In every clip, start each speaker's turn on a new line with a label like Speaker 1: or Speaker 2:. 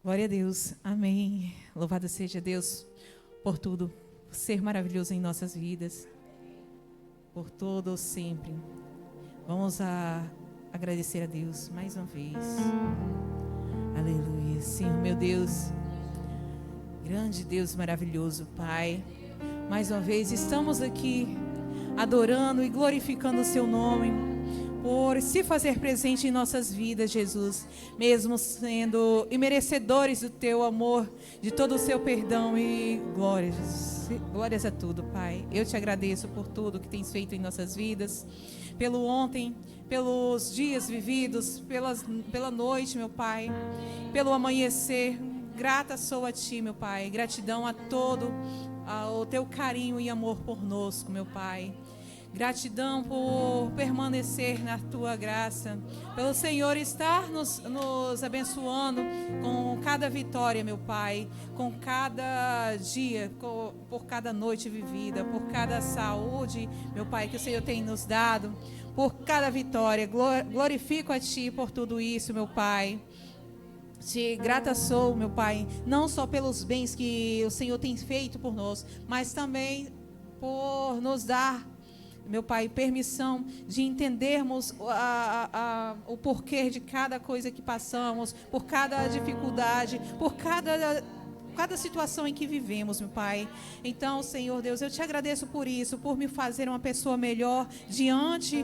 Speaker 1: Glória a Deus. Amém. Louvado seja Deus por tudo, por ser maravilhoso em nossas vidas, por todo sempre. Vamos agradecer a Deus mais uma vez. Aleluia. Senhor, meu Deus, grande Deus maravilhoso, Pai. Mais uma vez estamos aqui adorando e glorificando o Seu nome, por se fazer presente em nossas vidas, Jesus, mesmo sendo imerecedores do Teu amor, de todo o Seu perdão e glórias a tudo, Pai. Eu te agradeço por tudo que tens feito em nossas vidas, pelo ontem, pelos dias vividos, pela noite, meu Pai, pelo amanhecer. Grata sou a Ti, meu Pai. Gratidão a todo o Teu carinho e amor pornosco, meu Pai. Gratidão por permanecer na Tua graça, pelo Senhor estar nos abençoando com cada vitória, meu Pai, com cada dia, por cada noite vivida, por cada saúde, meu Pai, que o Senhor tem nos dado, por cada vitória. Glorifico a Ti por tudo isso, meu Pai. Te grata sou, meu Pai, não só pelos bens que o Senhor tem feito por nós, mas também por nos dar, meu Pai, permissão de entendermos o porquê de cada coisa que passamos, por cada dificuldade, por cada situação em que vivemos, meu Pai. Então, Senhor Deus, eu te agradeço por isso, por me fazer uma pessoa melhor diante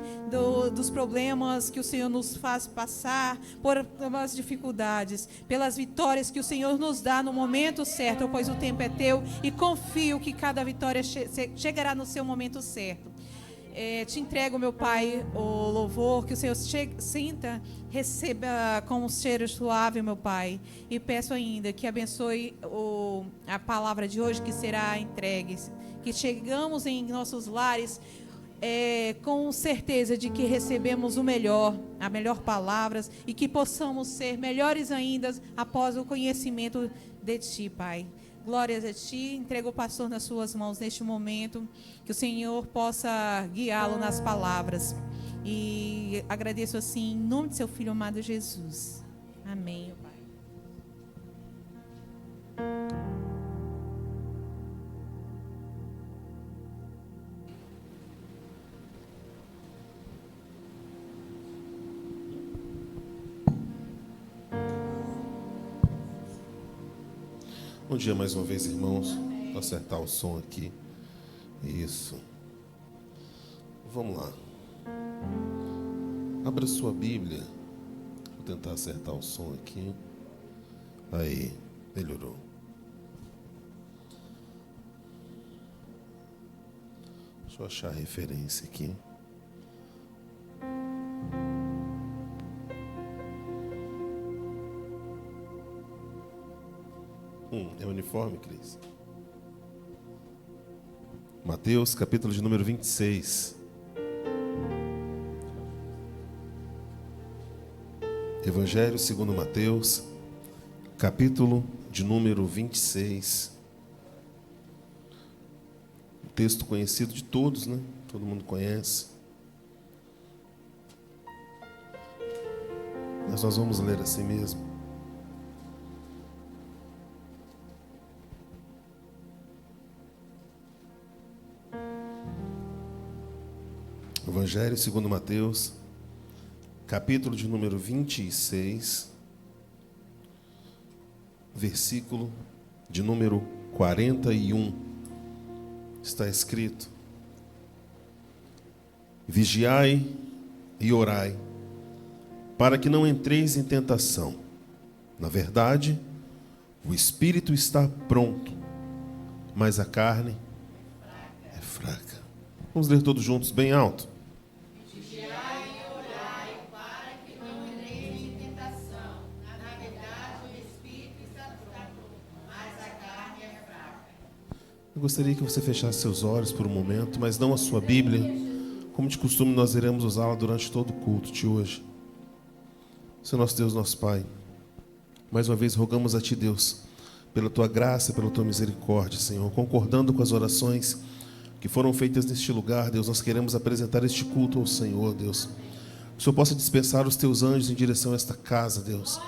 Speaker 1: dos problemas que o Senhor nos faz passar, por as dificuldades, pelas vitórias que o Senhor nos dá no momento certo, pois o tempo é teu e confio que cada vitória chegará no seu momento certo. Te entrego, meu Pai, o louvor, que o Senhor receba com um cheiro suave, meu Pai. E peço ainda que abençoe a palavra de hoje que será entregue. Que chegamos em nossos lares com certeza de que recebemos o melhor, a melhor palavras, e que possamos ser melhores ainda após o conhecimento de Ti, Pai. Glórias a Ti, entrego o pastor nas Suas mãos neste momento, que o Senhor possa guiá-lo nas palavras. E agradeço assim em nome de Seu Filho amado Jesus. Amém, ó Pai.
Speaker 2: Bom dia mais uma vez, irmãos. Vou acertar o som aqui. Isso. Vamos lá. Abra sua Bíblia. Vou tentar acertar o som aqui. Aí, melhorou. Deixa eu achar a referência aqui. É o uniforme, Cris? Mateus, capítulo de número 26. Evangelho segundo Mateus, capítulo de número 26. Um texto conhecido de todos, né? Todo mundo conhece. Mas nós vamos ler assim mesmo. Evangelho segundo Mateus, capítulo de número 26, versículo de número 41, está escrito: Vigiai e orai, para que não entreis em tentação. Na verdade, o espírito está pronto, mas a carne é fraca. Vamos ler todos juntos, bem alto. Eu gostaria que você fechasse seus olhos por um momento, mas não a sua Bíblia. Como de costume, nós iremos usá-la durante todo o culto de hoje. Senhor nosso Deus, nosso Pai, mais uma vez rogamos a Ti, Deus, pela Tua graça, pela Tua misericórdia, Senhor, concordando com as orações que foram feitas neste lugar, Deus, nós queremos apresentar este culto ao Senhor, Deus. Que o Senhor possa dispensar os Teus anjos em direção a esta casa, Deus.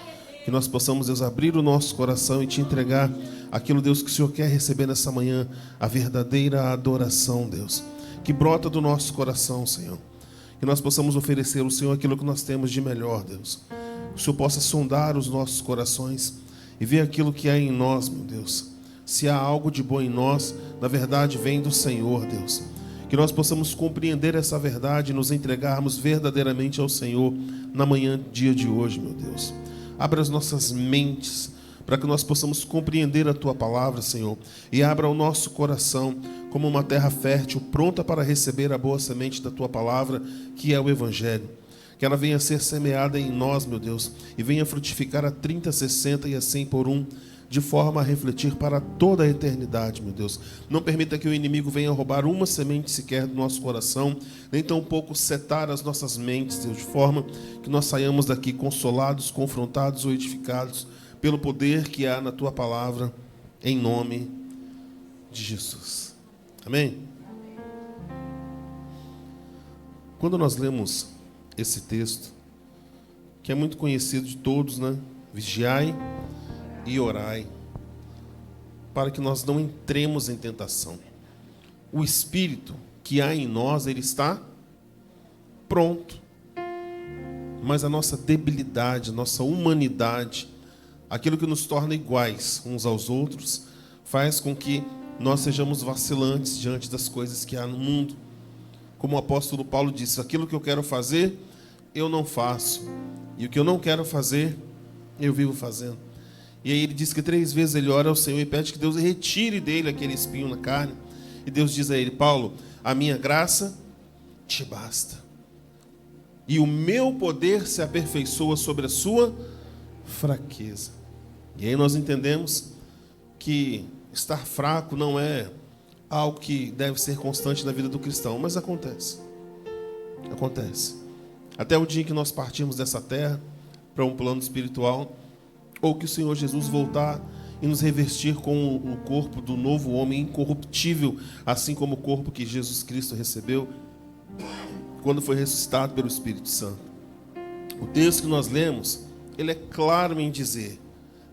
Speaker 2: Que nós possamos, Deus, abrir o nosso coração e te entregar aquilo, Deus, que o Senhor quer receber nessa manhã, a verdadeira adoração, Deus, que brota do nosso coração, Senhor. Que nós possamos oferecer ao Senhor aquilo que nós temos de melhor, Deus. Que o Senhor possa sondar os nossos corações e ver aquilo que há em nós, meu Deus. Se há algo de bom em nós, na verdade vem do Senhor, Deus. Que nós possamos compreender essa verdade e nos entregarmos verdadeiramente ao Senhor na manhã, dia de hoje, meu Deus. Abra as nossas mentes para que nós possamos compreender a Tua palavra, Senhor. E abra o nosso coração como uma terra fértil, pronta para receber a boa semente da Tua palavra, que é o Evangelho. Que ela venha a ser semeada em nós, meu Deus, e venha frutificar a 30, 60 e a 100 por um, de forma a refletir para toda a eternidade, meu Deus. Não permita que o inimigo venha roubar uma semente sequer do nosso coração, nem tampouco setar as nossas mentes, Deus, de forma que nós saiamos daqui consolados, confrontados ou edificados pelo poder que há na Tua palavra, em nome de Jesus. Amém? Quando nós lemos esse texto, que é muito conhecido de todos, né? Vigiai e orai, para que nós não entremos em tentação. O Espírito que há em nós, ele está pronto. Mas a nossa debilidade, a nossa humanidade, aquilo que nos torna iguais uns aos outros, faz com que nós sejamos vacilantes diante das coisas que há no mundo. Como o apóstolo Paulo disse, aquilo que eu quero fazer, eu não faço. E o que eu não quero fazer, eu vivo fazendo. E aí ele diz que 3 vezes ele ora ao Senhor e pede que Deus retire dele aquele espinho na carne. E Deus diz a ele, Paulo, a minha graça te basta. E o meu poder se aperfeiçoa sobre a sua fraqueza. E aí nós entendemos que estar fraco não é algo que deve ser constante na vida do cristão, mas acontece. Acontece. Até o dia em que nós partimos dessa terra para um plano espiritual, ou que o Senhor Jesus voltar e nos revestir com o corpo do novo homem incorruptível, assim como o corpo que Jesus Cristo recebeu quando foi ressuscitado pelo Espírito Santo. O texto que nós lemos, ele é claro em dizer,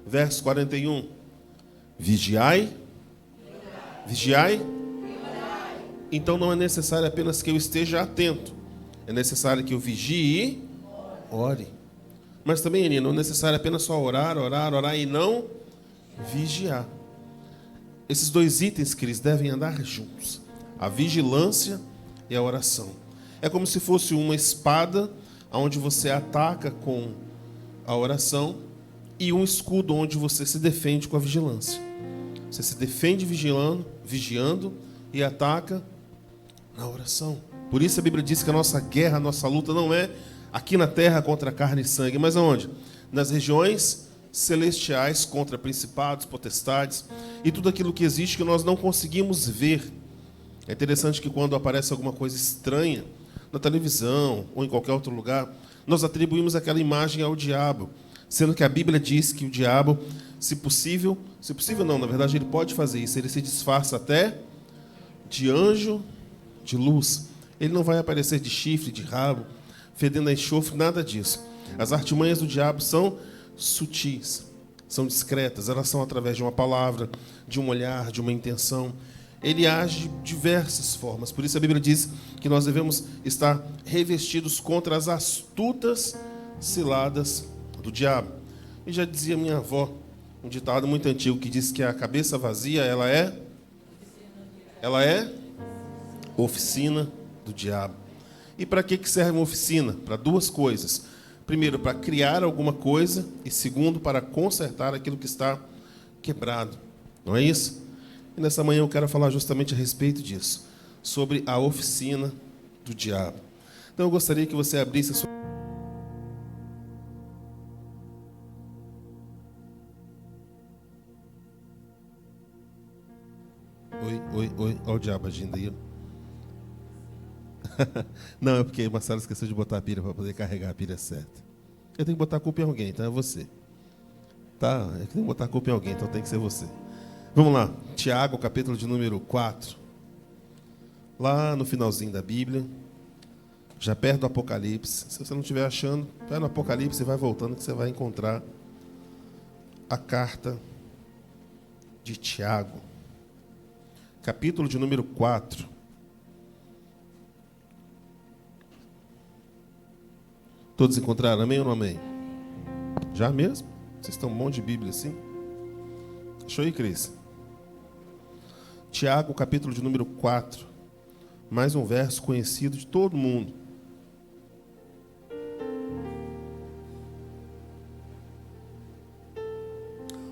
Speaker 2: verso 41, vigiai, vigiai. Então não é necessário apenas que eu esteja atento, é necessário que eu vigie e ore. Mas também, Aninha, não é necessário apenas só orar e não vigiar. Esses 2 itens, que eles devem andar juntos. A vigilância e a oração. É como se fosse uma espada, onde você ataca com a oração, e um escudo, onde você se defende com a vigilância. Você se defende vigiando, e ataca na oração. Por isso a Bíblia diz que a nossa guerra, a nossa luta não é aqui na terra contra carne e sangue, mas aonde? Nas regiões celestiais contra principados, potestades e tudo aquilo que existe que nós não conseguimos ver. É interessante que quando aparece alguma coisa estranha na televisão ou em qualquer outro lugar, nós atribuímos aquela imagem ao diabo, sendo que a Bíblia diz que o diabo, se possível não, na verdade ele pode fazer isso, ele se disfarça até de anjo de luz. Ele não vai aparecer de chifre, de rabo, fedendo a enxofre, nada disso. As artimanhas do diabo são sutis, são discretas, elas são através de uma palavra, de um olhar, de uma intenção. Ele age de diversas formas, por isso a Bíblia diz que nós devemos estar revestidos contra as astutas ciladas do diabo. E já dizia minha avó, um ditado muito antigo que diz que a cabeça vazia, ela é oficina do diabo. E para que serve uma oficina? Para 2 coisas. Primeiro, para criar alguma coisa. E segundo, para consertar aquilo que está quebrado. Não é isso? E nessa manhã eu quero falar justamente a respeito disso. Sobre a oficina do diabo. Então eu gostaria que você abrisse a sua... Oi. Olha o diabo agindo aí. Não, é porque Marcelo esqueceu de botar a pilha para poder carregar a pilha certa. Eu tenho que botar a culpa em alguém, então é você. Tá? Eu tenho que botar a culpa em alguém, então tem que ser você. Vamos lá. Tiago, capítulo de número 4. Lá no finalzinho da Bíblia. Já perto do Apocalipse. Se você não estiver achando, vai no Apocalipse e vai voltando que você vai encontrar a carta de Tiago, capítulo de número 4. Todos encontraram? Amém ou não amém? Já mesmo? Vocês estão bom de Bíblia assim? Deixa eu ir, Cris. Tiago, capítulo de número 4. Mais um verso conhecido de todo mundo.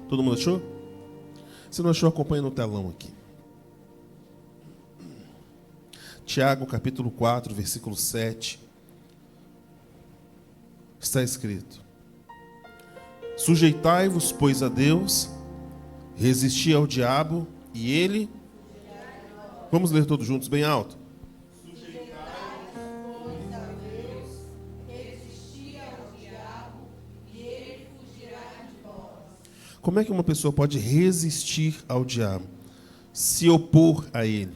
Speaker 2: Todo mundo achou? Se não achou, acompanha no telão aqui. Tiago, capítulo 4, versículo 7. Está escrito: sujeitai-vos, pois, a Deus, resisti ao diabo, e ele... Vamos ler todos juntos, bem alto. Sujeitai-vos, pois, a Deus, resisti ao diabo, e ele fugirá de vós. Como é que uma pessoa pode resistir ao diabo? Se opor a ele.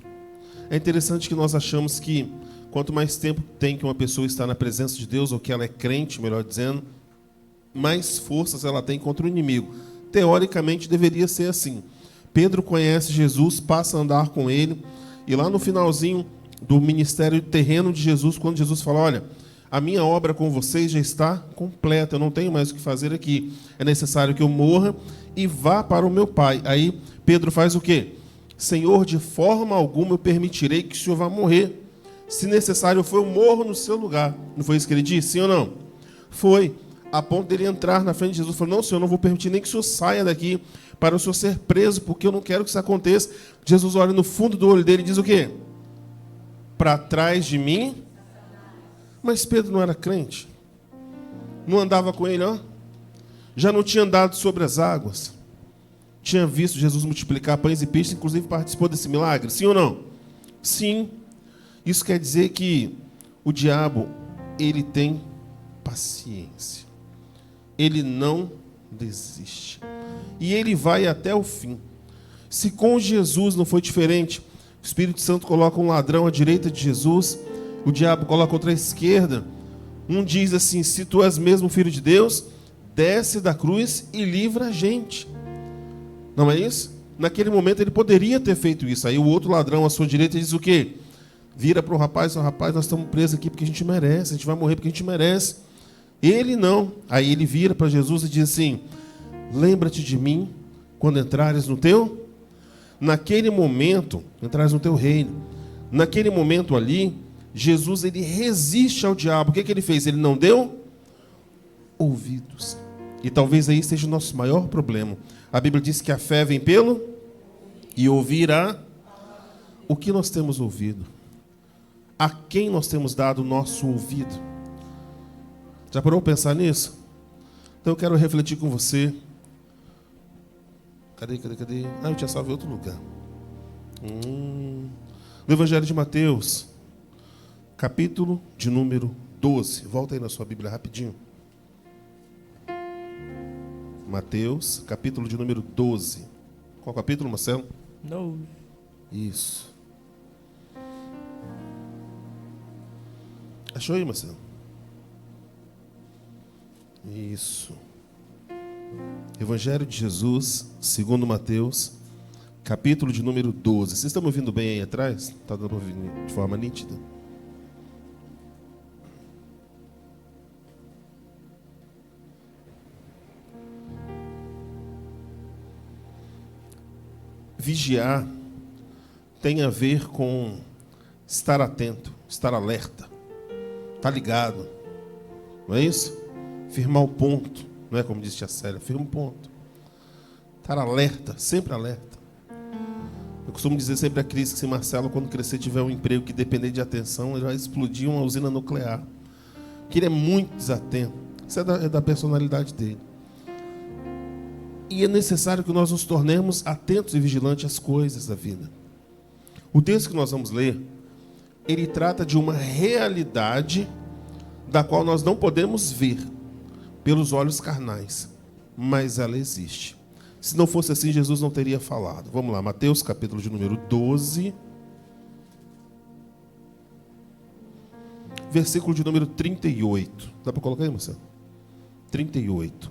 Speaker 2: É interessante que nós achamos que quanto mais tempo tem que uma pessoa está na presença de Deus, ou que ela é crente, melhor dizendo, mais forças ela tem contra o inimigo. Teoricamente deveria ser assim. Pedro conhece Jesus, passa a andar com ele, e lá no finalzinho do ministério terreno de Jesus, quando Jesus fala: olha, a minha obra com vocês já está completa, eu não tenho mais o que fazer aqui. É necessário que eu morra e vá para o meu Pai. Aí Pedro faz o quê? Senhor, de forma alguma eu permitirei que o Senhor vá morrer. Se necessário for, eu morro no seu lugar. Não foi isso que ele disse? Sim ou não? Foi. A ponto dele entrar na frente de Jesus e falar: não, Senhor, não vou permitir nem que o Senhor saia daqui para o Senhor ser preso, porque eu não quero que isso aconteça. Jesus olha no fundo do olho dele e diz o quê? Para trás de mim. Mas Pedro não era crente. Não andava com ele, ó. Já não tinha andado sobre as águas. Tinha visto Jesus multiplicar pães e peixes, inclusive participou desse milagre. Sim ou não? Sim. Isso quer dizer que o diabo, ele tem paciência. Ele não desiste. E ele vai até o fim. Se com Jesus não foi diferente, o Espírito Santo coloca um ladrão à direita de Jesus, o diabo coloca outra à esquerda. Um diz assim: se tu és mesmo filho de Deus, desce da cruz e livra a gente. Não é isso? Naquele momento ele poderia ter feito isso. Aí o outro ladrão à sua direita diz o quê? Vira para o rapaz: rapaz, nós estamos presos aqui porque a gente merece, a gente vai morrer porque a gente merece. Ele não. Aí ele vira para Jesus e diz assim: lembra-te de mim quando entrares no teu... Naquele momento, entrares no teu reino. Naquele momento ali, Jesus, ele resiste ao diabo. O que ele fez? Ele não deu ouvidos. E talvez aí seja o nosso maior problema. A Bíblia diz que a fé vem pelo e ouvir a... O que nós temos ouvido? A quem nós temos dado o nosso ouvido? Já parou para pensar nisso? Então eu quero refletir com você. Cadê? Ah, eu tinha salvo em outro lugar. No Evangelho de Mateus, capítulo de número 12. Volta aí na sua Bíblia rapidinho. Mateus, capítulo de número 12. Qual capítulo, Marcelo?
Speaker 3: 9.
Speaker 2: Isso. Achou aí, Marcelo? Isso. Evangelho de Jesus, segundo Mateus, capítulo de número 12. Vocês estão me ouvindo bem aí atrás? Está dando para ouvir de forma nítida? Vigiar tem a ver com estar atento, estar alerta, estar ligado. Não é isso? Firmar o ponto. Não é como disse a Célia, firma um ponto. Estar alerta, sempre alerta. Eu costumo dizer sempre a Cris que se Marcelo, quando crescer, tiver um emprego que depender de atenção, ele vai explodir uma usina nuclear. Porque ele é muito desatento. Isso é da personalidade dele. E é necessário que nós nos tornemos atentos e vigilantes às coisas da vida. O texto que nós vamos ler, ele trata de uma realidade da qual nós não podemos ver pelos olhos carnais, mas ela existe. Se não fosse assim, Jesus não teria falado. Vamos lá, Mateus, capítulo de número 12, versículo de número 38. Dá para colocar aí, Marcelo? 38.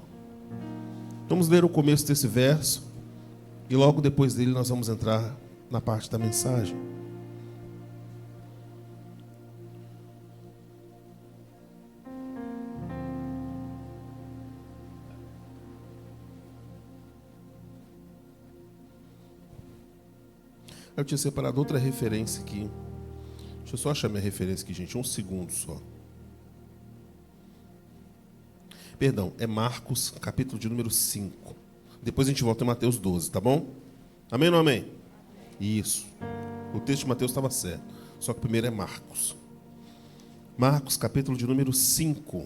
Speaker 2: Vamos ler o começo desse verso e logo depois dele nós vamos entrar na parte da mensagem. Eu tinha separado outra referência aqui. Deixa eu só achar minha referência aqui, gente. Um segundo só. Perdão, é Marcos, capítulo de número 5. Depois a gente volta em Mateus 12, tá bom? Amém ou não amém? Isso. O texto de Mateus estava certo. Só que o primeiro é Marcos. Marcos, capítulo de número 5.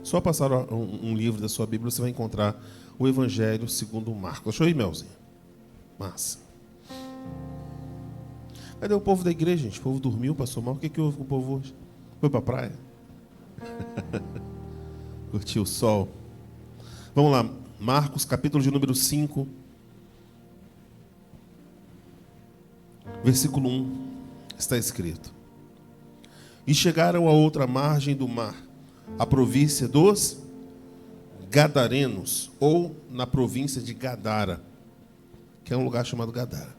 Speaker 2: Só passar um livro da sua Bíblia, você vai encontrar o Evangelho segundo Marcos. Achou aí, Melzinha? Massa. Cadê o povo da igreja, gente? O povo dormiu, passou mal. O que houve com o povo hoje? Foi para a praia? Curtiu o sol? Vamos lá. Marcos, capítulo de número 5. Versículo 1. Está escrito: E chegaram a outra margem do mar, a província dos Gadarenos, ou na província de Gadara, que é um lugar chamado Gadara.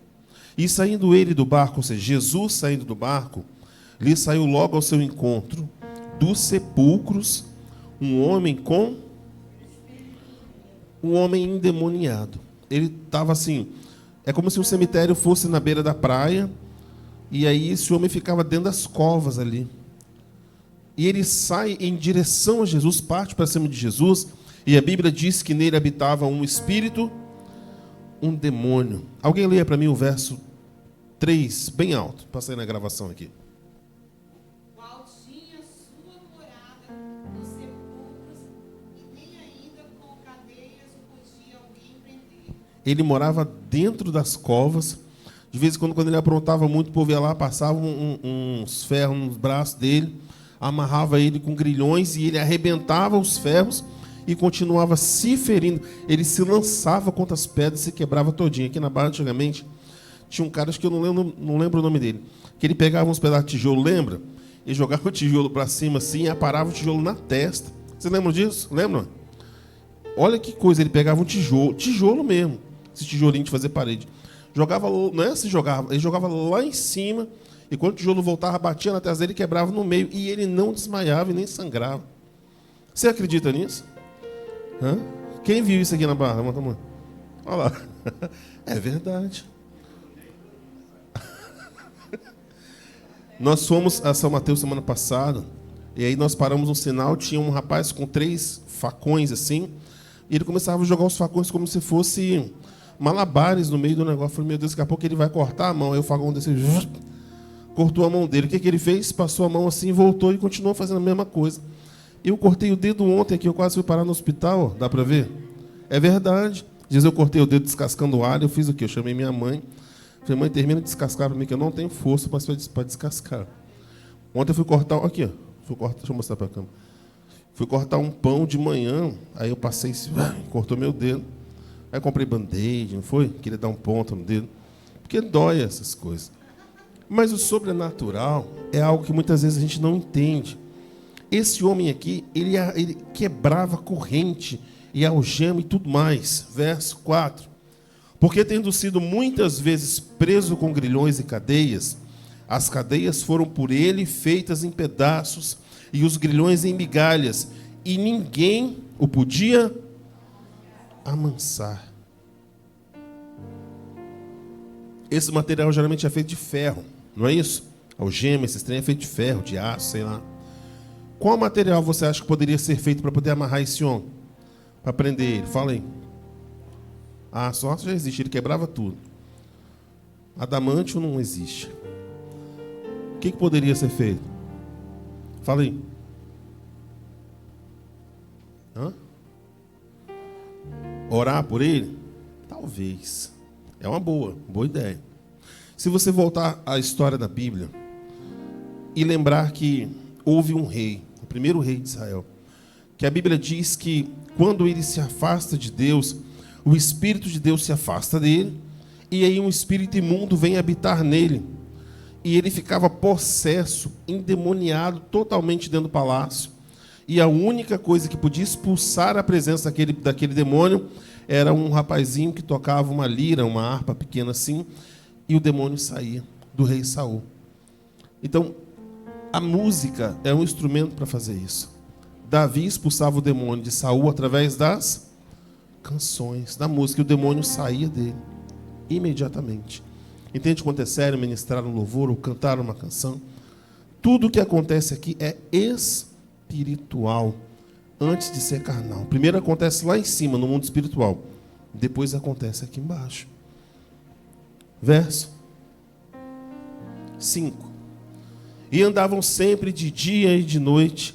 Speaker 2: E saindo ele do barco, ou seja, Jesus saindo do barco, lhe saiu logo ao seu encontro dos sepulcros um homem endemoniado. Ele estava assim, é como se um cemitério fosse na beira da praia, e aí esse homem ficava dentro das covas ali. E ele sai em direção a Jesus, parte para cima de Jesus, e a Bíblia diz que nele habitava um espírito, um demônio. Alguém leia para mim o verso 3, bem alto. Passei na gravação aqui.
Speaker 3: Qual tinha sua morada nos sepulcros, e nem ainda com cadeias o podia alguém prender.
Speaker 2: Ele morava dentro das covas. De vez em quando ele aprontava muito, o povo ia lá, passava uns ferros nos braços dele, amarrava ele com grilhões e ele arrebentava os ferros e continuava se ferindo. Ele se lançava contra as pedras e se quebrava todinho. Aqui na Barra, antigamente, tinha um cara, acho que eu não lembro o nome dele, que ele pegava uns pedaços de tijolo, lembra? E jogava o tijolo para cima assim e aparava o tijolo na testa. Vocês lembram disso? Lembram? Olha que coisa, ele pegava um tijolo mesmo, esse tijolinho de fazer parede. Jogava, não é se jogava, ele jogava lá em cima, e quando o tijolo voltava, batia na testa dele e quebrava no meio. E ele não desmaiava e nem sangrava. Você acredita nisso? Hã? Quem viu isso aqui na Barra? Levanta a mão. Olha lá. É verdade. Nós fomos a São Mateus semana passada, e aí nós paramos no sinal, tinha um rapaz com 3 facões assim, e ele começava a jogar os facões como se fosse malabares no meio do negócio. Eu falei, meu Deus, daqui a pouco ele vai cortar a mão. Aí o facão desceu, cortou a mão dele. O que ele fez? Passou a mão assim, voltou e continuou fazendo a mesma coisa. Eu cortei o dedo ontem aqui, eu quase fui parar no hospital, dá para ver? É verdade. Diz, eu cortei o dedo descascando o alho, eu fiz o quê? Eu chamei minha mãe. Falei, mãe, termina de descascar para mim, que eu não tenho força para descascar. Ontem eu fui cortar, aqui, ó. Deixa eu mostrar para a câmera. Fui cortar um pão de manhã, aí eu passei, cortou meu dedo. Aí eu comprei band-aid, não foi? Queria dar um ponto no dedo. Porque dói essas coisas. Mas o sobrenatural é algo que muitas vezes a gente não entende. Esse homem aqui, ele quebrava corrente e algema e tudo mais. Verso 4. Porque tendo sido muitas vezes preso com grilhões e cadeias, as cadeias foram por ele feitas em pedaços e os grilhões em migalhas, e ninguém o podia amansar. Esse material geralmente é feito de ferro, não é isso? Algema, esse trem é feito de ferro, de aço, sei lá. Qual material você acha que poderia ser feito para poder amarrar esse homem? Para prender ele? Fala aí. Ah, só já existe, ele quebrava tudo. Adamantio não existe. O que poderia ser feito? Fala aí. Hã? Orar por ele? Talvez. É uma boa ideia. Se você voltar à história da Bíblia e lembrar que houve um rei, o primeiro rei de Israel, que a Bíblia diz que quando ele se afasta de Deus, o Espírito de Deus se afasta dele, e aí um espírito imundo vem habitar nele. E ele ficava possesso, endemoniado, totalmente dentro do palácio. E a única coisa que podia expulsar a presença daquele demônio era um rapazinho que tocava uma lira, uma harpa pequena assim, e o demônio saía do rei Saul. Então, a música é um instrumento para fazer isso. Davi expulsava o demônio de Saul através das canções, da música, e o demônio saía dele imediatamente. Entende quanto é sério ministrar um louvor ou cantar uma canção? Tudo o que acontece aqui é espiritual antes de ser carnal. Primeiro acontece lá em cima, no mundo espiritual. Depois acontece aqui embaixo. Verso 5. E andavam sempre de dia e de noite,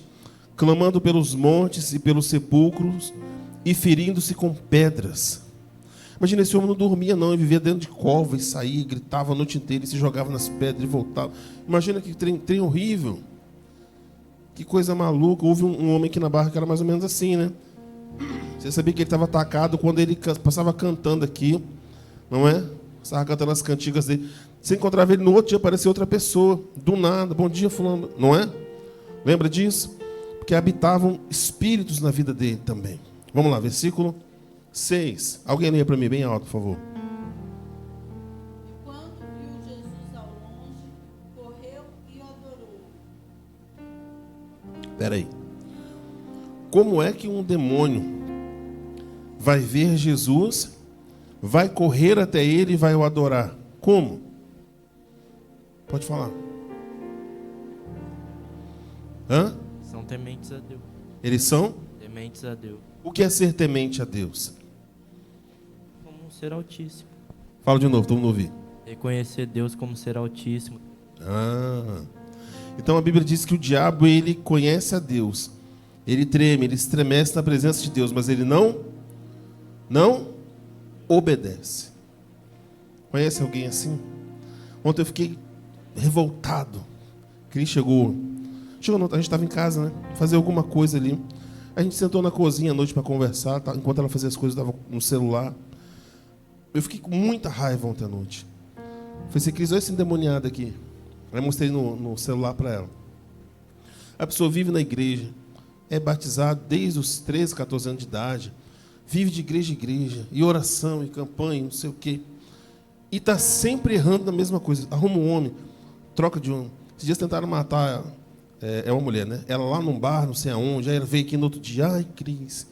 Speaker 2: clamando pelos montes e pelos sepulcros e ferindo-se com pedras. Imagina, esse homem não dormia não, ele vivia dentro de cova e saía, e gritava a noite inteira e se jogava nas pedras e voltava. Imagina que trem horrível. Que coisa maluca. Houve um homem aqui na Barra que era mais ou menos assim, né? Você sabia que ele estava atacado quando ele passava cantando aqui, não é? Estava cantando as cantigas dele. Você encontrava ele no outro dia, aparecia outra pessoa, do nada. Bom dia, fulano, não é? Lembra disso? Porque habitavam espíritos na vida dele também. Vamos lá, versículo 6. Alguém leia para mim bem alto, por favor.
Speaker 4: Quando viu Jesus ao longe, correu e o adorou.
Speaker 2: Espera aí. Como é que um demônio vai ver Jesus, vai correr até ele e vai o adorar? Como? Pode falar. Hã?
Speaker 5: São tementes a Deus.
Speaker 2: Eles são?
Speaker 5: Tementes a Deus.
Speaker 2: O que é ser temente a Deus?
Speaker 5: Como um ser altíssimo.
Speaker 2: Fala de novo, todo mundo ouvir.
Speaker 5: Reconhecer Deus como ser altíssimo.
Speaker 2: Então a Bíblia diz que o diabo, ele conhece a Deus. Ele treme, ele estremece na presença de Deus, mas ele não obedece. Conhece alguém assim? Ontem eu fiquei revoltado. Cris chegou, a gente estava em casa, né? Fazer alguma coisa ali. A gente sentou na cozinha à noite para conversar, tá? Enquanto ela fazia as coisas, estava no celular. Eu fiquei com muita raiva ontem à noite. Falei assim, Cris, olha esse endemoniado aqui. Aí mostrei no celular para ela. A pessoa vive na igreja, é batizado desde os 13, 14 anos de idade, vive de igreja em igreja, e oração, e campanha, não sei o quê. E está sempre errando na mesma coisa. Arruma um homem, troca de um. Esses dias tentaram matar, é uma mulher, né? Ela lá num bar, não sei aonde, aí ela veio aqui no outro dia, ai, Cris,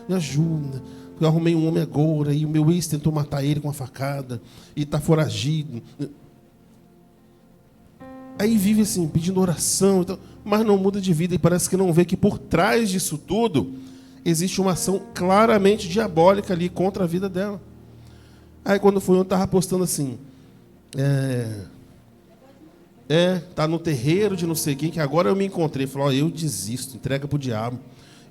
Speaker 2: me ajuda. Eu arrumei um homem agora, e o meu ex tentou matar ele com uma facada, e está foragido. Aí vive assim, pedindo oração, então, mas não muda de vida, e parece que não vê que por trás disso tudo existe uma ação claramente diabólica ali contra a vida dela. Aí quando foi, eu estava postando assim, tá no terreiro de não sei quem, que agora eu me encontrei. Falei, ó, eu desisto, entrega para o diabo.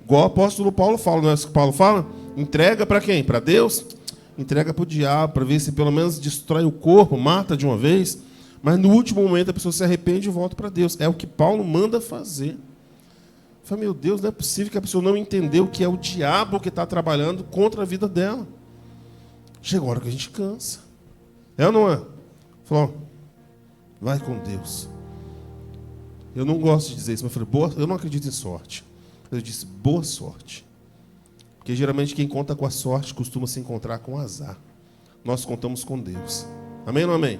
Speaker 2: Igual o apóstolo Paulo fala, não é isso que Paulo fala? Entrega para quem? Para Deus? Entrega para o diabo, para ver se pelo menos destrói o corpo, mata de uma vez. Mas no último momento a pessoa se arrepende e volta para Deus. É o que Paulo manda fazer. Eu falei, meu Deus, não é possível que a pessoa não entendeu que é o diabo que está trabalhando contra a vida dela. Chega a hora que a gente cansa. É ou não é? Falou, vai com Deus. Eu não gosto de dizer isso, mas eu falei, eu não acredito em sorte. Eu disse, boa sorte. Porque geralmente quem conta com a sorte costuma se encontrar com o azar. Nós contamos com Deus. Amém ou não amém?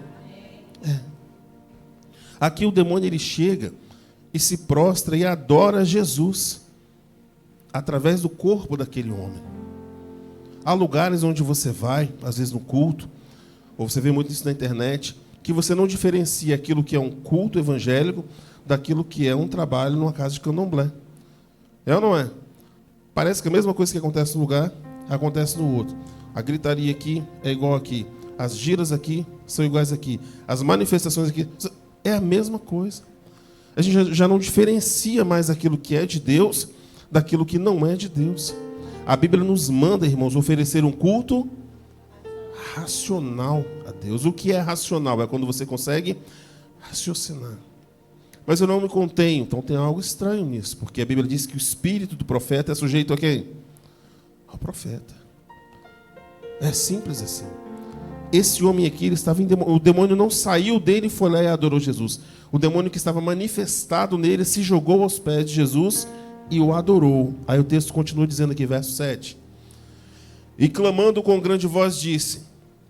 Speaker 2: Aqui o demônio ele chega e se prostra e adora Jesus através do corpo daquele homem. Há lugares onde você vai, às vezes no culto, ou você vê muito isso na internet, que você não diferencia aquilo que é um culto evangélico daquilo que é um trabalho numa casa de candomblé. É ou não é? Parece que a mesma coisa que acontece num lugar, acontece no outro. A gritaria aqui é igual aqui. As giras aqui são iguais aqui. As manifestações aqui é a mesma coisa. A gente já não diferencia mais aquilo que é de Deus daquilo que não é de Deus. A Bíblia nos manda, irmãos, oferecer um culto racional a Deus. O que é racional? É quando você consegue raciocinar. Mas eu não me contenho, então tem algo estranho nisso, porque a Bíblia diz que o espírito do profeta é sujeito a quem? Ao profeta. É simples assim. Esse homem aqui, ele estava em demônio. O demônio não saiu dele e foi lá e adorou Jesus. O demônio que estava manifestado nele se jogou aos pés de Jesus e o adorou. Aí o texto continua dizendo aqui, verso 7. E clamando com grande voz disse: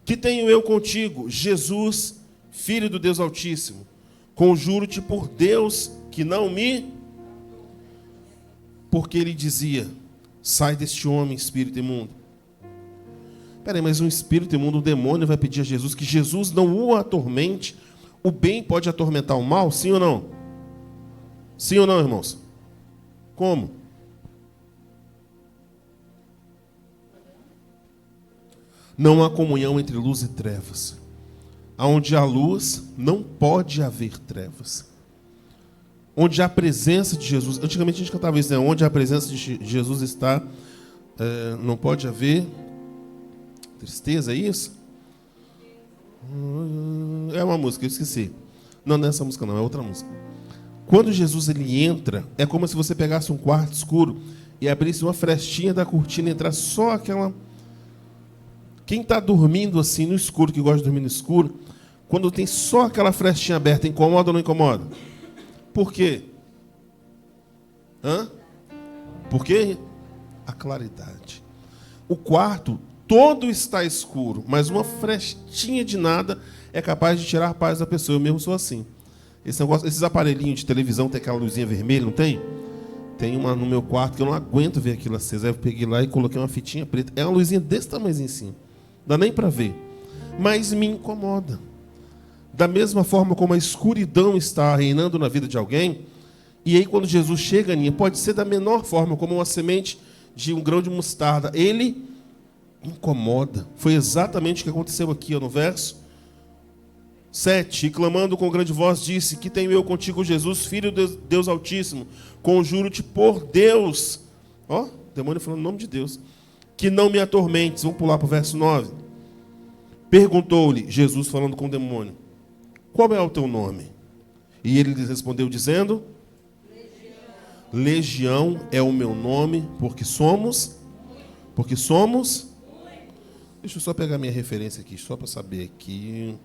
Speaker 2: que tenho eu contigo, Jesus, Filho do Deus Altíssimo? Conjuro-te por Deus que não me... Porque ele dizia: sai deste homem, espírito imundo. Peraí, mas um espírito imundo, um demônio, vai pedir a Jesus que Jesus não o atormente? O bem pode atormentar o mal? Sim ou não? Sim ou não, irmãos? Como? Não há comunhão entre luz e trevas. Onde há luz, não pode haver trevas. Onde há a presença de Jesus... Antigamente a gente cantava isso, né? Onde a presença de Jesus está, não pode haver tristeza, é isso? É uma música, eu esqueci. Não, não é essa música não, é outra música. Quando Jesus ele entra, é como se você pegasse um quarto escuro e abrisse uma frestinha da cortina e entrasse só aquela... Quem está dormindo assim no escuro, que gosta de dormir no escuro, quando tem só aquela frestinha aberta, incomoda ou não incomoda? Por quê? Por quê? A claridade. O quarto todo está escuro, mas uma frestinha de nada é capaz de tirar a paz da pessoa. Eu mesmo sou assim. Esse negócio, esses aparelhinhos de televisão tem aquela luzinha vermelha, não tem? Tem uma no meu quarto que eu não aguento ver aquilo aceso. Aí eu peguei lá e coloquei uma fitinha preta. É uma luzinha desse tamanhozinho assim. Não dá nem para ver. Mas me incomoda. Da mesma forma como a escuridão está reinando na vida de alguém, e aí quando Jesus chega, Aninha, pode ser da menor forma, como uma semente de um grão de mostarda. Ele incomoda. Foi exatamente o que aconteceu aqui, ó, no verso 7. E clamando com grande voz, disse: que tenho eu contigo, Jesus, Filho de Deus Altíssimo? Conjuro-te por Deus. Ó, o demônio falando o nome de Deus. Que não me atormentes. Vamos pular para o verso 9. Perguntou-lhe, Jesus falando com o demônio: qual é o teu nome? E ele lhes respondeu dizendo: Legião é o meu nome, porque somos... Deixa eu só pegar minha referência aqui, só para saber aqui.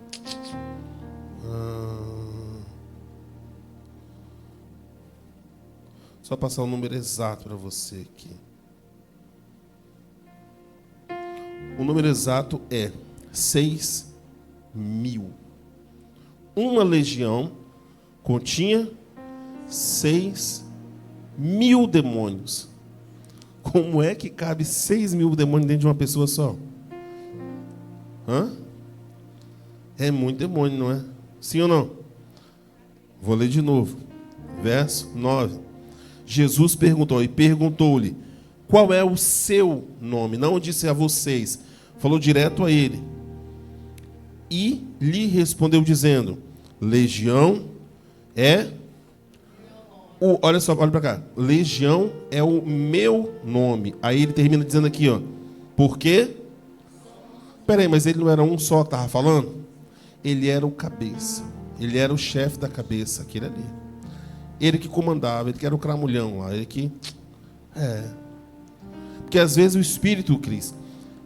Speaker 2: Só passar o número exato para você aqui. O número exato é 6.000. Uma legião continha 6.000 demônios. Como é que cabe 6.000 demônios dentro de uma pessoa só? É muito demônio, não é? Sim ou não? Vou ler de novo. Verso 9. Jesus perguntou-lhe: qual é o seu nome? Não disse a vocês, falou direto a ele. E lhe respondeu dizendo: Legião é... olha só, olha para cá. Legião é o meu nome. Aí ele termina dizendo aqui, ó. Por quê? Peraí, mas ele não era um só que estava falando? Ele era o cabeça. Ele era o chefe da cabeça, aquele ali. Ele que comandava, ele que era o cramulhão lá. Ele que... Porque às vezes o Espírito, Cris,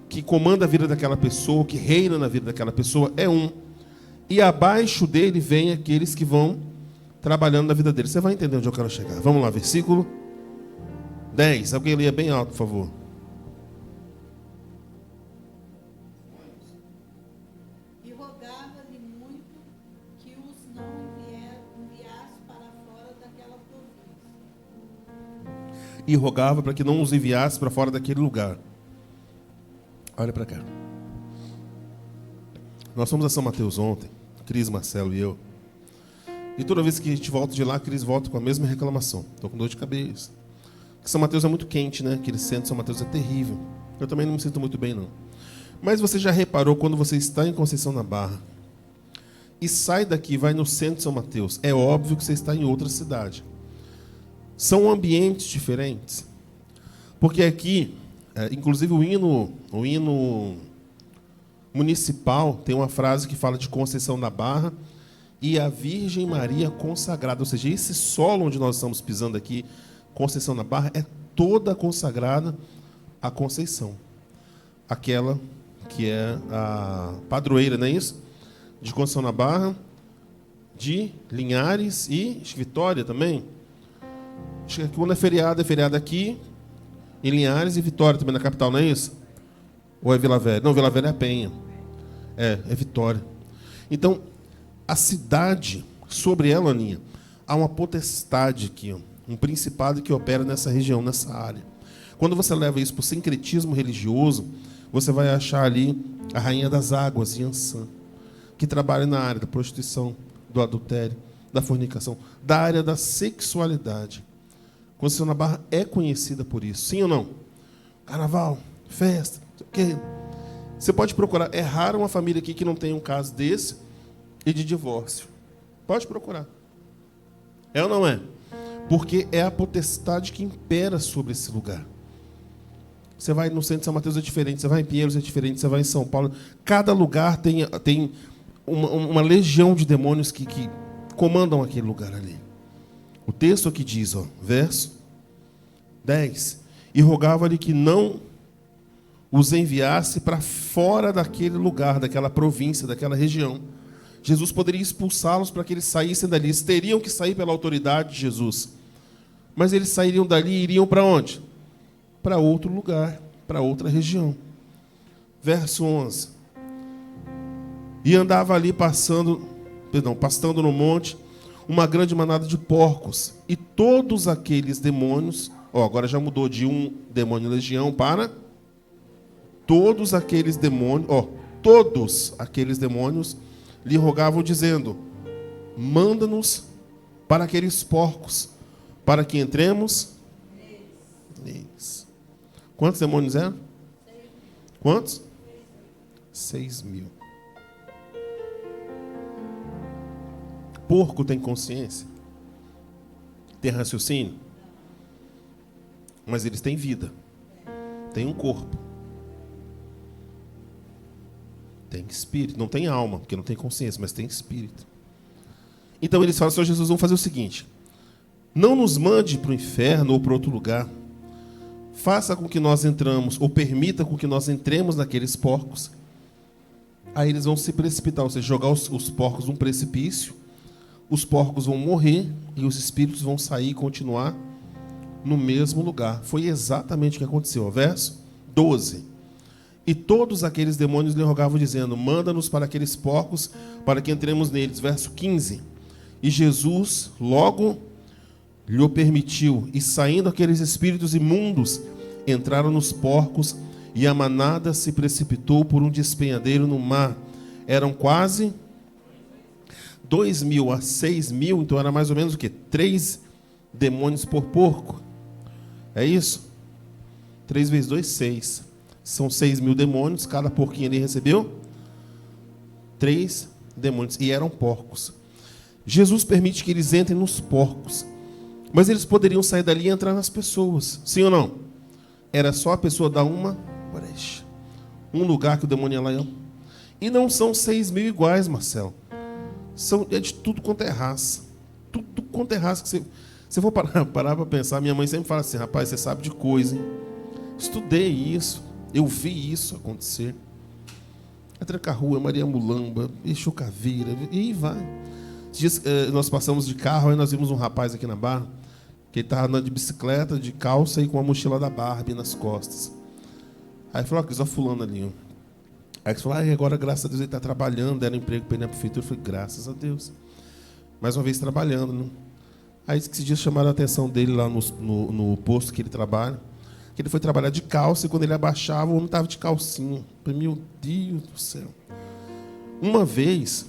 Speaker 2: que comanda a vida daquela pessoa, que reina na vida daquela pessoa, é um. E abaixo dele vem aqueles que vão trabalhando na vida dele. Você vai entender onde eu quero chegar. Vamos lá, versículo 10. Alguém leia bem alto, por favor.
Speaker 4: E rogava-lhe muito que os não enviasse para fora daquela província.
Speaker 2: E rogava para que não os enviasse para fora daquele lugar. Olha para cá. Nós fomos a São Mateus ontem, Cris, Marcelo e eu. E toda vez que a gente volta de lá, a Cris volta com a mesma reclamação. Estou com dor de cabeça. Porque São Mateus é muito quente, né? Aquele centro de São Mateus é terrível. Eu também não me sinto muito bem, não. Mas você já reparou quando você está em Conceição na Barra e sai daqui e vai no centro de São Mateus, é óbvio que você está em outra cidade. São ambientes diferentes. Porque aqui, inclusive o hino municipal tem uma frase que fala de Conceição da Barra e a Virgem Maria consagrada. Ou seja, esse solo onde nós estamos pisando aqui, Conceição da Barra, é toda consagrada à Conceição. Aquela que é a padroeira, não é isso? De Conceição da Barra, de Linhares e Vitória também. Acho que quando é feriado aqui, em Linhares e Vitória, também na capital, não é isso? Ou é Vila Velha? Não, Vila Velha é a Penha. É Vitória. Então, a cidade, sobre ela, Aninha, há uma potestade aqui, ó, um principado que opera nessa região, nessa área. Quando você leva isso para o sincretismo religioso, você vai achar ali a rainha das águas, Yansan, que trabalha na área da prostituição, do adultério, da fornicação, da área da sexualidade. Conceição da Barra é conhecida por isso, sim ou não? Carnaval, festa, não sei o quê. Você pode procurar. É raro uma família aqui que não tenha um caso desse e de divórcio. Pode procurar. É ou não é? Porque é a potestade que impera sobre esse lugar. Você vai no centro de São Mateus, é diferente. Você vai em Pinheiros, é diferente. Você vai em São Paulo. Cada lugar tem uma legião de demônios que comandam aquele lugar ali. O texto aqui diz, ó, verso 10. E rogava-lhe que não os enviasse para fora daquele lugar, daquela província, daquela região. Jesus poderia expulsá-los para que eles saíssem dali. Eles teriam que sair pela autoridade de Jesus. Mas eles sairiam dali e iriam para onde? Para outro lugar, para outra região. Verso 11. E andava ali pastando no monte, uma grande manada de porcos. E todos aqueles demônios, agora já mudou de um demônio legião para todos aqueles demônios, todos aqueles demônios lhe rogavam dizendo: manda-nos para aqueles porcos, para que entremos neles. Quantos demônios eram? Quantos? 6.000. Porco tem consciência? Tem raciocínio? Mas eles têm vida. Tem um corpo. Tem espírito. Não tem alma, porque não tem consciência, mas tem espírito. Então eles falam: Senhor Jesus, vamos fazer o seguinte: não nos mande para o inferno ou para outro lugar. Faça com que nós entramos, ou permita com que nós entremos naqueles porcos. Aí eles vão se precipitar, ou seja, jogar os porcos num precipício. Os porcos vão morrer e os espíritos vão sair e continuar no mesmo lugar. Foi exatamente o que aconteceu. Verso 12. E todos aqueles demônios lhe rogavam, dizendo: manda-nos para aqueles porcos, para que entremos neles. Verso 15. E Jesus logo lhe o permitiu, e saindo aqueles espíritos imundos, entraram nos porcos, e a manada se precipitou por um despenhadeiro no mar. Eram quase 2.000 a 6.000, então era mais ou menos o quê? 3 demônios por porco. É isso? 3 vezes 2, 6. São 6.000 demônios, cada porquinho ali recebeu 3 demônios, e eram porcos. Jesus permite que eles entrem nos porcos, mas eles poderiam sair dali e entrar nas pessoas, sim ou não? Era só a pessoa dar uma brecha, um lugar que o demônio ia lá. E não são 6.000 iguais, Marcelo. É de tudo quanto é raça. Tudo quanto é raça. Que se eu for parar para pensar, minha mãe sempre fala assim: rapaz, você sabe de coisa, hein? Estudei isso, eu vi isso acontecer. É Tranca-Rua, Maria Mulamba, Exu-Caveira, e aí vai. Esses dias nós passamos de carro, aí nós vimos um rapaz aqui na Barra, que ele estava andando de bicicleta, de calça e com a mochila da Barbie nas costas. Aí falou: que só fulano ali. Aí ele falou: agora graças a Deus ele está trabalhando, deram emprego para ele na prefeitura. Eu falei: graças a Deus. Mais uma vez trabalhando, né? Aí esses dias chamaram a atenção dele lá no posto que ele trabalha, que ele foi trabalhar de calça, e quando ele abaixava, o homem estava de calcinha. Eu falei: meu Deus do céu. Uma vez,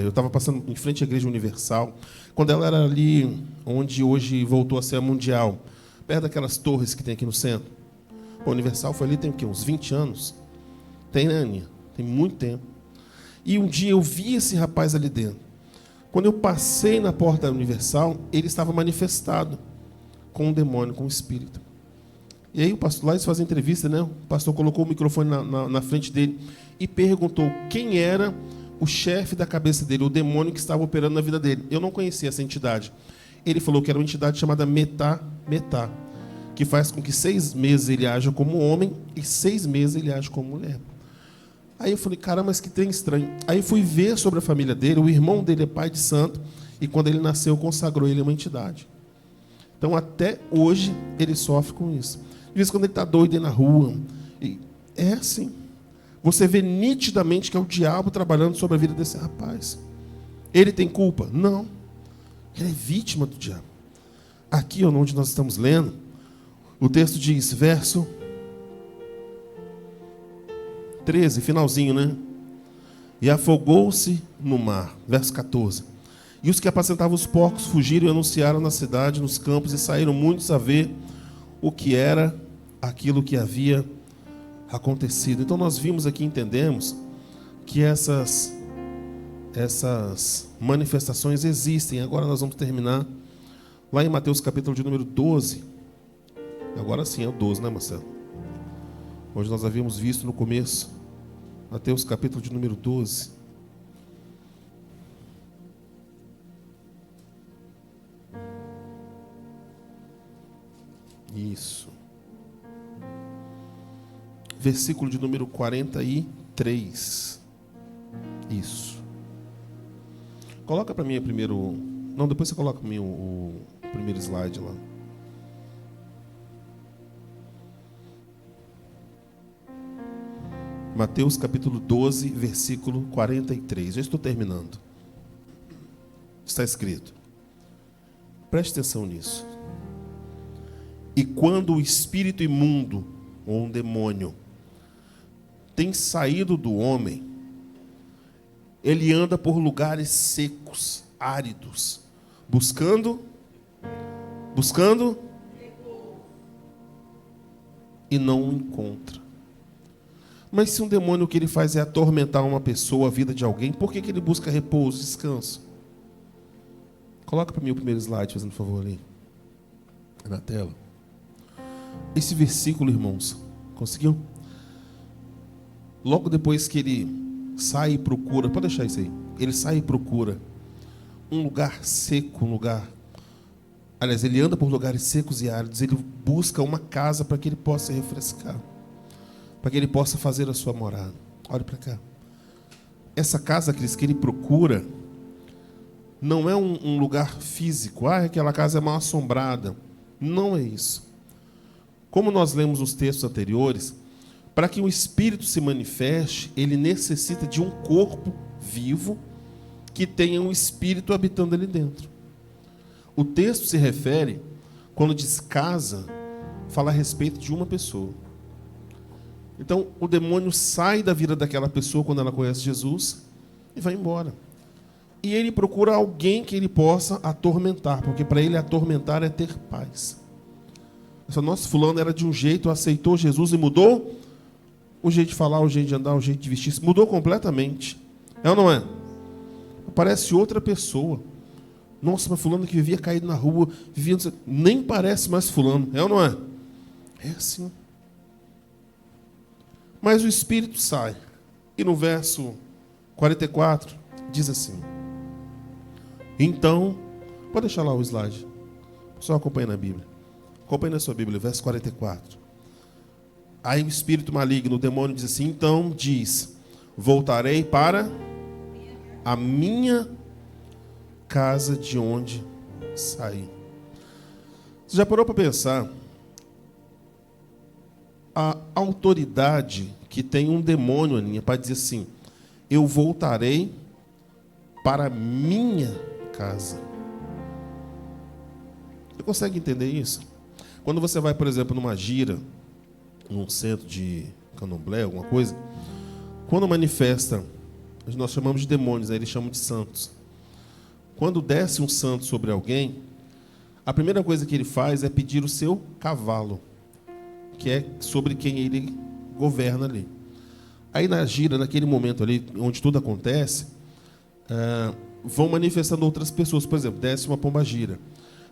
Speaker 2: eu estava passando em frente à Igreja Universal, quando ela era ali onde hoje voltou a ser a Mundial, perto daquelas torres que tem aqui no centro. A Universal foi ali tem o quê? Uns 20 anos? Tem, né, Aninha? Tem muito tempo. E um dia eu vi esse rapaz ali dentro. Quando eu passei na porta da Universal, ele estava manifestado com um demônio, com um espírito. E aí o pastor, lá eles fazem entrevista, né? O pastor colocou o microfone na frente dele e perguntou quem era o chefe da cabeça dele, o demônio que estava operando na vida dele. Eu não conhecia essa entidade. Ele falou que era uma entidade chamada Metá, que faz com que 6 meses ele haja como homem e 6 meses ele age como mulher. Aí eu falei: caramba, mas que trem estranho. Aí fui ver sobre a família dele. O irmão dele é pai de santo, e quando ele nasceu, consagrou ele a uma entidade. Então, até hoje, ele sofre com isso. De vez em quando ele está doido aí na rua. E é assim. Você vê nitidamente que é o diabo trabalhando sobre a vida desse rapaz. Ele tem culpa? Não. Ele é vítima do diabo. Aqui, onde nós estamos lendo, o texto diz, verso 13, finalzinho, né? E afogou-se no mar. Verso 14. E os que apacentavam os porcos fugiram e anunciaram na cidade, nos campos, e saíram muitos a ver o que era aquilo que havia acontecido. Então nós vimos aqui, entendemos que essas manifestações existem. Agora nós vamos terminar lá em Mateus capítulo de número 12. Agora sim é o 12, né, Marcelo? Hoje nós havíamos visto no começo. Mateus capítulo de número 12. Isso. Versículo de número 43. Isso. Coloca para mim o primeiro... Não, depois você coloca para mim o primeiro slide lá. Mateus capítulo 12, versículo 43. Já estou terminando. Está escrito. Preste atenção nisso. E quando o espírito imundo, ou um demônio, tem saído do homem, ele anda por lugares secos, áridos, buscando e não o encontra. Mas se um demônio o que ele faz é atormentar uma pessoa, a vida de alguém, por que ele busca repouso, descanso? Coloca para mim o primeiro slide, fazendo favor ali. Na tela. Esse versículo, irmãos, conseguiu? Logo depois que ele sai e procura, pode deixar isso aí. Ele sai e procura um lugar seco, um lugar... Aliás, ele anda por lugares secos e áridos, ele busca uma casa para que ele possa refrescar, para que ele possa fazer a sua morada. Olha para cá. Essa casa, Cris, que ele procura, não é um lugar físico. Aquela casa é mal assombrada. Não é isso. Como nós lemos os textos anteriores, para que o Espírito se manifeste, ele necessita de um corpo vivo que tenha um Espírito habitando ali dentro. O texto se refere, quando diz casa, fala a respeito de uma pessoa. Então, o demônio sai da vida daquela pessoa quando ela conhece Jesus e vai embora. E ele procura alguém que ele possa atormentar, porque para ele atormentar é ter paz. Nosso fulano era de um jeito, aceitou Jesus e mudou o jeito de falar, o jeito de andar, o jeito de vestir. Mudou completamente. É ou não é? Parece outra pessoa. Nossa, mas fulano que vivia caído na rua, vivia... nem parece mais fulano. É ou não é? É assim. Mas o Espírito sai. E no verso 44, diz assim. Então, pode deixar lá o slide. Só acompanha na Bíblia. Acompanhe na sua Bíblia, verso 44. Aí o espírito maligno, o demônio, diz assim, então diz, voltarei para a minha casa de onde saí. Você já parou para pensar a autoridade que tem um demônio, Aninha, para dizer assim, eu voltarei para a minha casa. Você consegue entender isso? Quando você vai, por exemplo, numa gira, num centro de candomblé, alguma coisa, quando manifesta, nós chamamos de demônios, aí eles chamam de santos. Quando desce um santo sobre alguém, a primeira coisa que ele faz é pedir o seu cavalo, que é sobre quem ele governa ali. Aí na gira, naquele momento ali, onde tudo acontece, vão manifestando outras pessoas. Por exemplo, desce uma pombagira.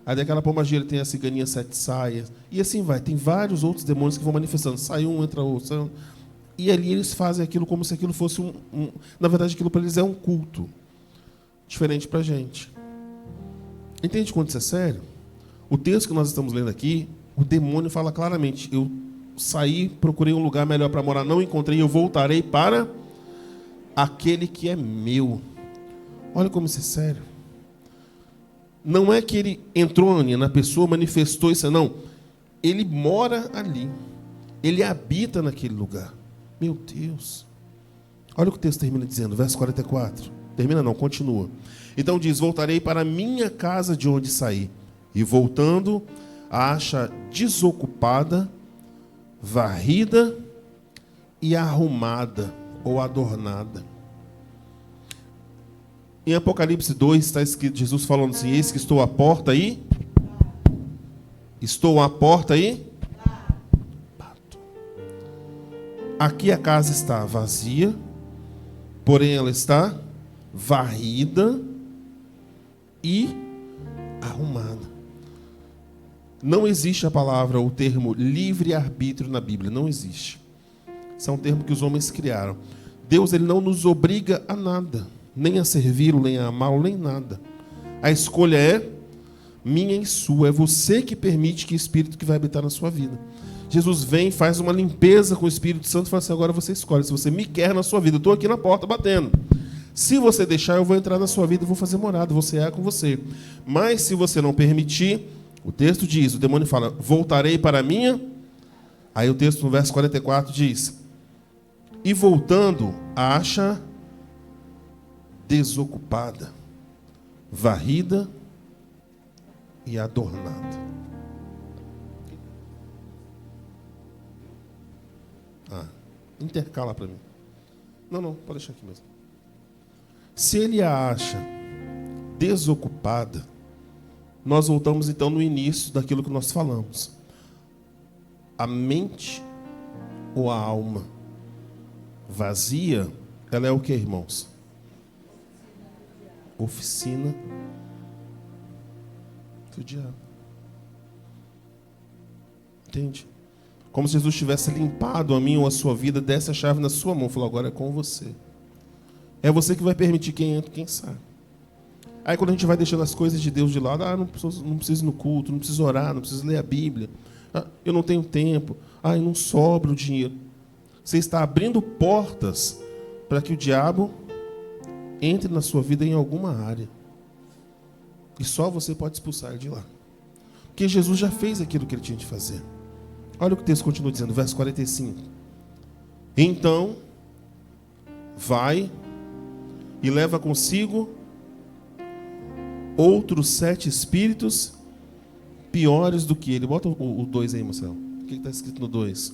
Speaker 2: Aí daquela pombagira tem a ciganinha sete saias. E assim vai. Tem vários outros demônios que vão manifestando. Sai um, entra outro. E ali eles fazem aquilo como se aquilo fosse Na verdade, aquilo para eles é um culto. Diferente para a gente. Entende quanto isso é sério? O texto que nós estamos lendo aqui, o demônio fala claramente, eu saí, procurei um lugar melhor para morar, não encontrei, eu voltarei para aquele que é meu. Olha como isso é sério. Não é que ele entrou na pessoa, manifestou isso, não. Ele mora ali. Ele habita naquele lugar. Meu Deus. Olha o que o texto termina dizendo, verso 44. Termina não, continua. Então diz, voltarei para a minha casa de onde saí. E voltando, a acha desocupada, varrida e arrumada ou adornada. Em Apocalipse 2 está escrito, Jesus falando assim, eis que estou à porta aí. Estou à porta aí. Bato. Aqui a casa está vazia, porém ela está varrida e arrumada. Não existe a palavra, o termo livre-arbítrio na Bíblia, não existe. Isso é um termo que os homens criaram. Deus, ele não nos obriga a nada, nem a servi-lo, nem a amá-lo, nem nada. A escolha é minha e sua, é você que permite que o Espírito que vai habitar na sua vida. Jesus vem, faz uma limpeza com o Espírito Santo e fala assim, agora você escolhe, se você me quer na sua vida, eu estou aqui na porta batendo. Se você deixar, eu vou entrar na sua vida e vou fazer morada, vou cear com você. Mas se você não permitir, o texto diz, o demônio fala, voltarei para a minha. Aí o texto no verso 44 diz, e voltando, acha desocupada, varrida e adornada. Intercala para mim. Não, pode deixar aqui mesmo. Se ele a acha desocupada, nós voltamos então no início daquilo que nós falamos. A mente ou a alma vazia, ela é o que, irmãos? Oficina do diabo. Entende? Como se Jesus tivesse limpado a mim ou a sua vida, desse a chave na sua mão. Falou, agora é com você. É você que vai permitir quem entra e quem sai. Aí quando a gente vai deixando as coisas de Deus de lado, não preciso ir no culto, não preciso orar, não preciso ler a Bíblia. Eu não tenho tempo. Não sobra o dinheiro. Você está abrindo portas para que o diabo entre na sua vida em alguma área. E só você pode expulsar ele de lá. Porque Jesus já fez aquilo que ele tinha de fazer. Olha o que o texto continua dizendo, verso 45. Então, vai e leva consigo outros 7 espíritos piores do que ele. Bota o 2 aí, Marcelo. O que está escrito no 2?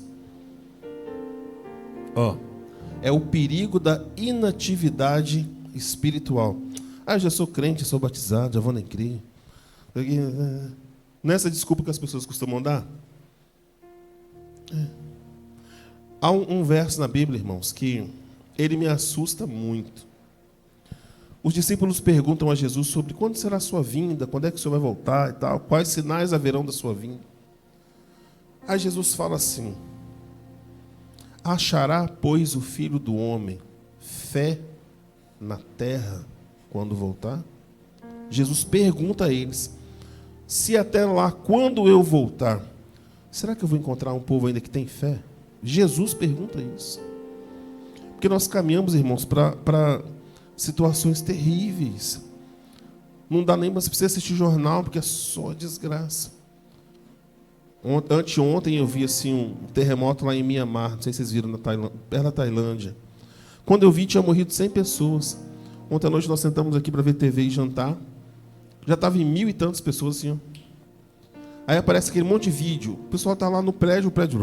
Speaker 2: É o perigo da inatividade espiritual. Eu já sou crente, sou batizado, já vou na igreja. Nessa desculpa que as pessoas costumam dar. Há um verso na Bíblia, irmãos, que ele me assusta muito. Os discípulos perguntam a Jesus sobre quando será a sua vinda, quando é que o Senhor vai voltar e tal, quais sinais haverão da sua vinda. Aí Jesus fala assim, achará, pois, o Filho do Homem fé na terra quando voltar? Jesus pergunta a eles, se até lá, quando eu voltar, será que eu vou encontrar um povo ainda que tem fé? Jesus pergunta isso. Porque nós caminhamos, irmãos, para situações terríveis. Não dá nem mais para você assistir jornal, porque é só desgraça. Anteontem eu vi assim, um terremoto lá em Mianmar, não sei se vocês viram, perto da Tailândia. Quando eu vi, tinha morrido 100 pessoas. Ontem à noite nós sentamos aqui para ver TV e jantar. Já estava em 1000 e tantas pessoas assim, ó. Aí aparece aquele monte de vídeo. O pessoal está lá no prédio, o prédio...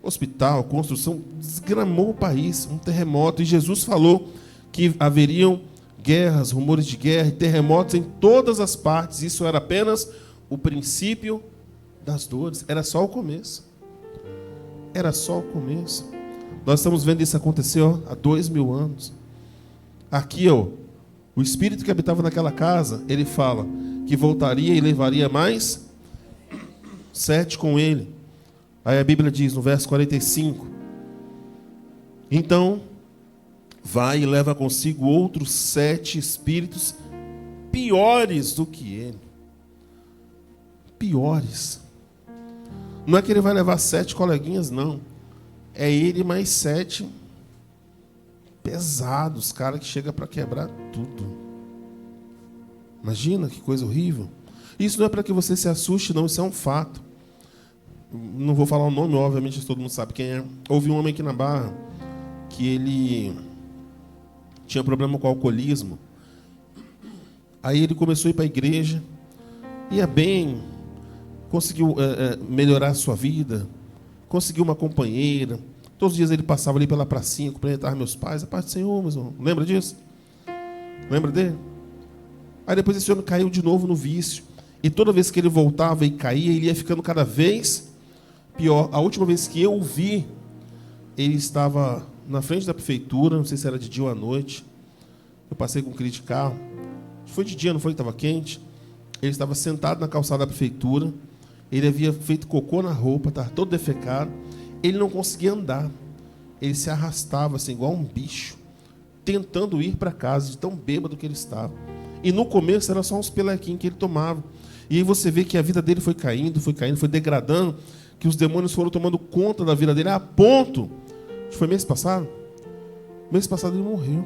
Speaker 2: Hospital, construção, desgramou o país, um terremoto. E Jesus falou que haveriam guerras, rumores de guerra e terremotos em todas as partes. Isso era apenas o princípio das dores. Era só o começo. Era só o começo. Nós estamos vendo isso acontecer há 2000 anos. Aqui, o Espírito que habitava naquela casa, ele fala que voltaria e levaria mais 7 com ele. Aí a Bíblia diz no verso 45, então vai e leva consigo outros 7 espíritos piores do que ele. Piores. Não é que ele vai levar 7 coleguinhas, não. É ele mais 7 pesados, cara que chega para quebrar tudo. Imagina que coisa horrível. Isso não é para que você se assuste, não, isso é um fato. Não vou falar o nome, obviamente todo mundo sabe quem é. Houve um homem aqui na Barra que ele tinha problema com o alcoolismo. Aí ele começou a ir para a igreja, ia bem, conseguiu melhorar a sua vida, conseguiu uma companheira. Todos os dias ele passava ali pela pracinha, cumprimentava meus pais, a paz do Senhor, meus irmãos. Lembra disso? Lembra dele? Aí depois esse homem caiu de novo no vício. E toda vez que ele voltava e caía, ele ia ficando cada vez pior. A última vez que eu o vi, ele estava na frente da prefeitura, não sei se era de dia ou à noite. Eu passei com um crise de carro. Foi de dia, não foi? Estava quente. Ele estava sentado na calçada da prefeitura. Ele havia feito cocô na roupa, estava todo defecado. Ele não conseguia andar. Ele se arrastava assim, igual um bicho, tentando ir para casa, de tão bêbado que ele estava. E no começo era só uns pelequinhos que ele tomava. E aí você vê que a vida dele foi caindo, foi degradando, que os demônios foram tomando conta da vida dele, a ponto... Foi mês passado? Mês passado ele morreu.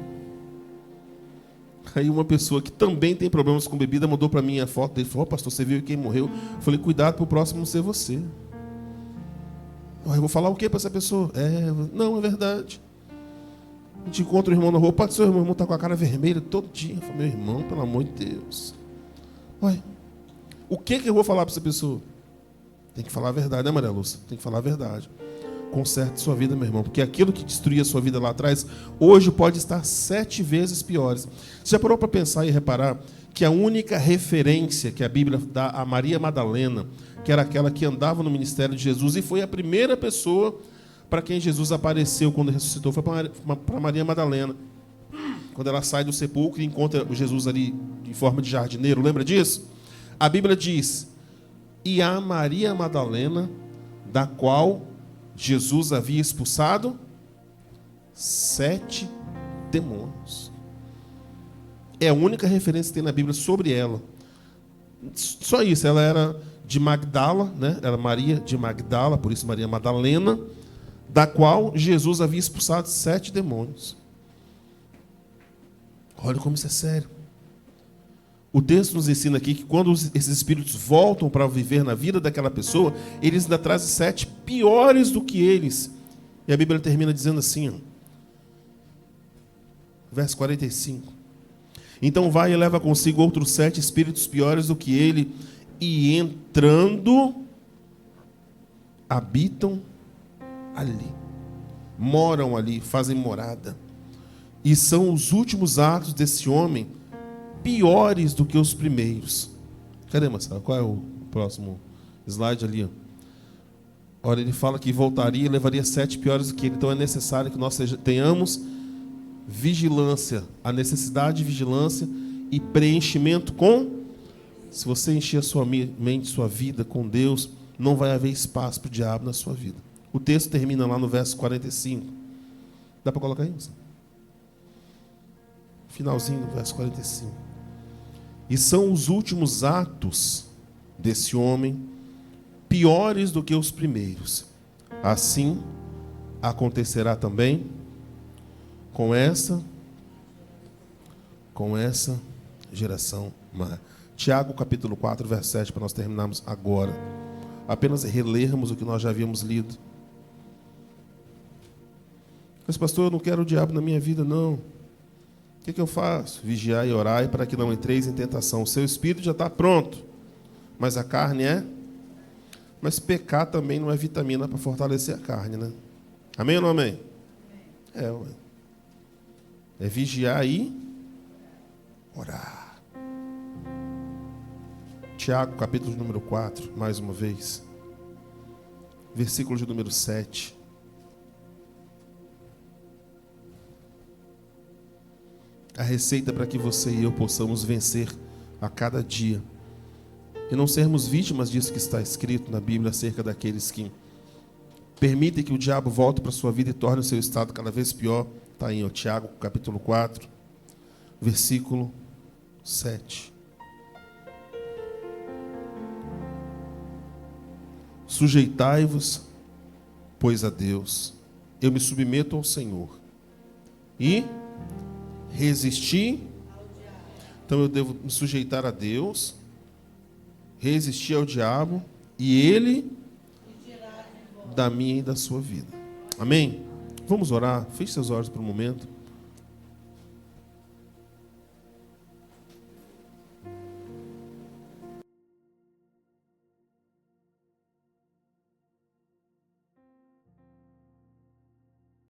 Speaker 2: Aí uma pessoa que também tem problemas com bebida mandou para mim a foto dele. Falou, pastor, você viu quem morreu? Eu falei, cuidado para o próximo não ser você. Eu vou falar o que para essa pessoa? Não, é verdade. A gente encontra o irmão na rua. Pode ser, o irmão está com a cara vermelha todo dia. Eu falei, meu irmão, pelo amor de Deus. Ué, o que eu vou falar para essa pessoa? Tem que falar a verdade, né, Maria Lúcia? Tem que falar a verdade. Conserte sua vida, meu irmão, porque aquilo que destruía a sua vida lá atrás, hoje pode estar 7 vezes piores. Você já parou para pensar e reparar que a única referência que a Bíblia dá a Maria Madalena, que era aquela que andava no ministério de Jesus e foi a primeira pessoa para quem Jesus apareceu quando ressuscitou, foi para Maria Madalena. Quando ela sai do sepulcro e encontra Jesus ali em forma de jardineiro, lembra disso? A Bíblia diz, e a Maria Madalena, da qual Jesus havia expulsado 7 demônios. É a única referência que tem na Bíblia sobre ela. Só isso, ela era de Magdala, né? Era Maria de Magdala, por isso Maria Madalena, da qual Jesus havia expulsado 7 demônios. Olha como isso é sério. O texto nos ensina aqui que quando esses espíritos voltam para viver na vida daquela pessoa, eles ainda trazem 7 piores do que eles. E a Bíblia termina dizendo assim, ó, verso 45. Então vai e leva consigo outros 7 espíritos piores do que ele, e entrando, habitam ali. Moram ali, fazem morada. E são os últimos atos desse homem piores do que os primeiros. Cadê, Marcelo? Qual é o próximo slide ali? Ó? Olha, ele fala que voltaria e levaria 7 piores do que ele. Então é necessário que nós tenhamos vigilância. A necessidade de vigilância e preenchimento com... Se você encher a sua mente, sua vida com Deus, não vai haver espaço para o diabo na sua vida. O texto termina lá no verso 45. Dá para colocar isso? Finalzinho do verso 45. E são os últimos atos desse homem piores do que os primeiros. Assim acontecerá também com essa geração má. Tiago capítulo 4, verso 7, para nós terminarmos agora. Apenas relermos o que nós já havíamos lido. Mas, pastor, eu não quero o diabo na minha vida, não. O que eu faço? Vigiai e orai para que não entreis em tentação. O seu espírito já está pronto, mas a carne é... Mas pecar também não é vitamina para fortalecer a carne, né? Amém ou não amém? É vigiar e orar. Tiago, capítulo número 4, mais uma vez. Versículo de número 7. A receita para que você e eu possamos vencer a cada dia. E não sermos vítimas disso que está escrito na Bíblia acerca daqueles que permitem que o diabo volte para a sua vida e torne o seu estado cada vez pior. Está aí, Tiago, capítulo 4, versículo 7. Sujeitai-vos, pois, a Deus. Eu me submeto ao Senhor. E resisti Então eu devo me sujeitar a Deus, resistir ao diabo e ele da minha e da sua vida. Amém? Vamos orar. Feche seus olhos por um momento.